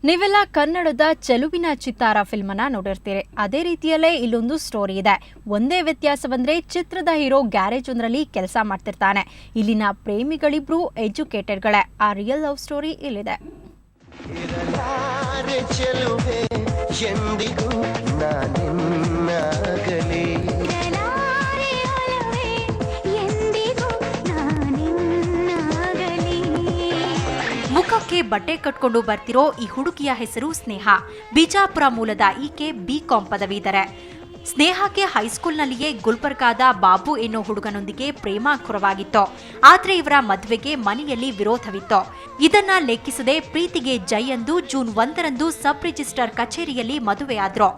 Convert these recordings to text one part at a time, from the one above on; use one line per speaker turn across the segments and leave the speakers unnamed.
ನೀವೆಲ್ಲ ಕನ್ನಡದ ಚೆಲುವಿನ ಚಿತ್ತಾರ ಫಿಲ್ಮನ್ನ ನೋಡಿರ್ತೀರಿ. ಅದೇ ರೀತಿಯಲ್ಲೇ ಇಲ್ಲೊಂದು ಸ್ಟೋರಿ ಇದೆ. ಒಂದೇ ವ್ಯತ್ಯಾಸವಂದ್ರೆ ಚಿತ್ರದ ಹೀರೋ ಗ್ಯಾರೇಜ್ ಒಂದರಲ್ಲಿ ಕೆಲಸ ಮಾಡ್ತಿರ್ತಾನೆ. ಇಲ್ಲಿನ ಪ್ರೇಮಿಗಳಿಬ್ರು ಎಜುಕೇಟೆಡ್ಗಳೇ. ಆ ರಿಯಲ್ ಲವ್ ಸ್ಟೋರಿ ಇಲ್ಲಿದೆ. ಮುಖಕ್ಕೆ ಬಟ್ಟೆ ಕಟ್ಕೊಂಡು ಬರ್ತಿರೋ ಈ ಹುಡುಗಿಯ ಹೆಸರು ಸ್ನೇಹ. ಬಿಜಾಪುರ ಮೂಲದ ಈಕೆ ಬಿಕಾಂ ಪದವೀಧರೆ. ಸ್ನೇಹಕ್ಕೆ ಹೈಸ್ಕೂಲ್ನಲ್ಲಿಯೇ ಗುಲ್ಬರ್ಗಾದ ಬಾಬು ಎನ್ನೋ ಹುಡುಗನೊಂದಿಗೆ ಪ್ರೇಮಾಕುರವಾಗಿತ್ತು. ಆದ್ರೆ ಇವರ ಮದುವೆಗೆ ಮನೆಯಲ್ಲಿ ವಿರೋಧವಿತ್ತು. ಇದನ್ನ ಲೆಕ್ಕಿಸದೆ ಪ್ರೀತಿಗೆ ಜೈ ಎಂದು ಜೂನ್ 1ರಂದು ಸಬ್ ರಿಜಿಸ್ಟರ್ ಕಚೇರಿಯಲ್ಲಿ ಮದುವೆಯಾದ್ರು.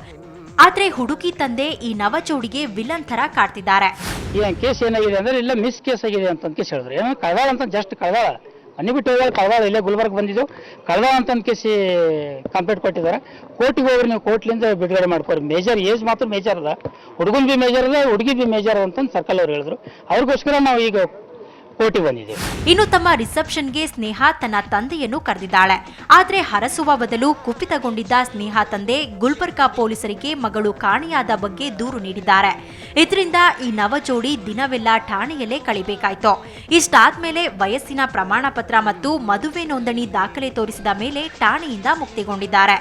ಆದ್ರೆ ಹುಡುಗಿ ತಂದೆ ಈ ನವ ಜೋಡಿಗೆ ವಿಲನ್ ತರ ಕಾಡ್ತಿದ್ದಾರೆ.
ಕೇಸ್ ಏನಾಗಿದೆ ಅಂದ್ರೆ ಇಲ್ಲ ಮಿಸ್ ಕೇಸ್ ಆಗಿದೆ ಅಂತ ಕೇಸ್ ಹೇಳಿದ್ರು. ಏನೋ ಕಳ್ದಾಳ ಅಂತ ಜಸ್ಟ್ ಕಳ್ದಾಳ ಅನ್ನಿಬಿಟ್ಟು ಹೋಗಿ ಕಳ್ದಾಳ ಇಲ್ಲೇ ಗುಲ್ಬರ್ಗ ಬಂದಿದ್ದು ಕಳ್ದಾಳ ಅಂತ ಕೇಸಿ ಕಂಪ್ಲೇಂಟ್ ಕೊಟ್ಟಿದ್ದಾರೆ. ಕೋರ್ಟಿಗೆ ಹೋಗ್ರಿ ನೀವು ಕೋರ್ಟ್ಲಿಂದ ಬಿಡುಗಡೆ ಮಾಡ್ಕೋರಿ. ಮೇಜರ್ ಏಜ್ ಮಾತ್ರ ಮೇಜರ್ ಅದ, ಹುಡುಗನ್ ಬಿ ಮೇಜರ್ ಅದ, ಹುಡುಗಿ ಬಿ ಮೇಜರ್ ಅಂತ ಸರ್ಕಲ್ ಅವ್ರು ಹೇಳಿದ್ರು. ಅವ್ರಿಗೋಸ್ಕರ ನಾವು ಈಗ ಕೋರ್ಟಿಗೆ ಬಂದಿದ್ದೇವೆ.
ಇನ್ನು ತಮ್ಮ ರಿಸೆಪ್ಷನ್ಗೆ ಸ್ನೇಹ ತನ್ನ ತಂದೆಯನ್ನು ಕರೆದಿದ್ದಾಳೆ. ಆದ್ರೆ ಹರಸುವ ಬದಲು ಕುಪಿತಗೊಂಡಿದ್ದ ಸ್ನೇಹ ತಂದೆ ಗುಲ್ಬರ್ಗಾ ಪೊಲೀಸರಿಗೆ ಮಗಳು ಕಾಣೆಯಾದ ಬಗ್ಗೆ ದೂರು ನೀಡಿದ್ದಾರೆ. ಇದರಿಂದ ಈ ನವ ಜೋಡಿ ದಿನವೆಲ್ಲ ಠಾಣೆಯಲ್ಲೇ ಕಳಿಬೇಕಾಯ್ತು. ಇಷ್ಟಾದ್ಮೇಲೆ ವಯಸ್ಸಿನ ಪ್ರಮಾಣ ಪತ್ರ ಮತ್ತು ಮದುವೆ ನೋಂದಣಿ ದಾಖಲೆ ತೋರಿಸಿದ ಮೇಲೆ ಠಾಣೆಯಿಂದ ಮುಕ್ತಿಗೊಂಡಿದ್ದಾರೆ.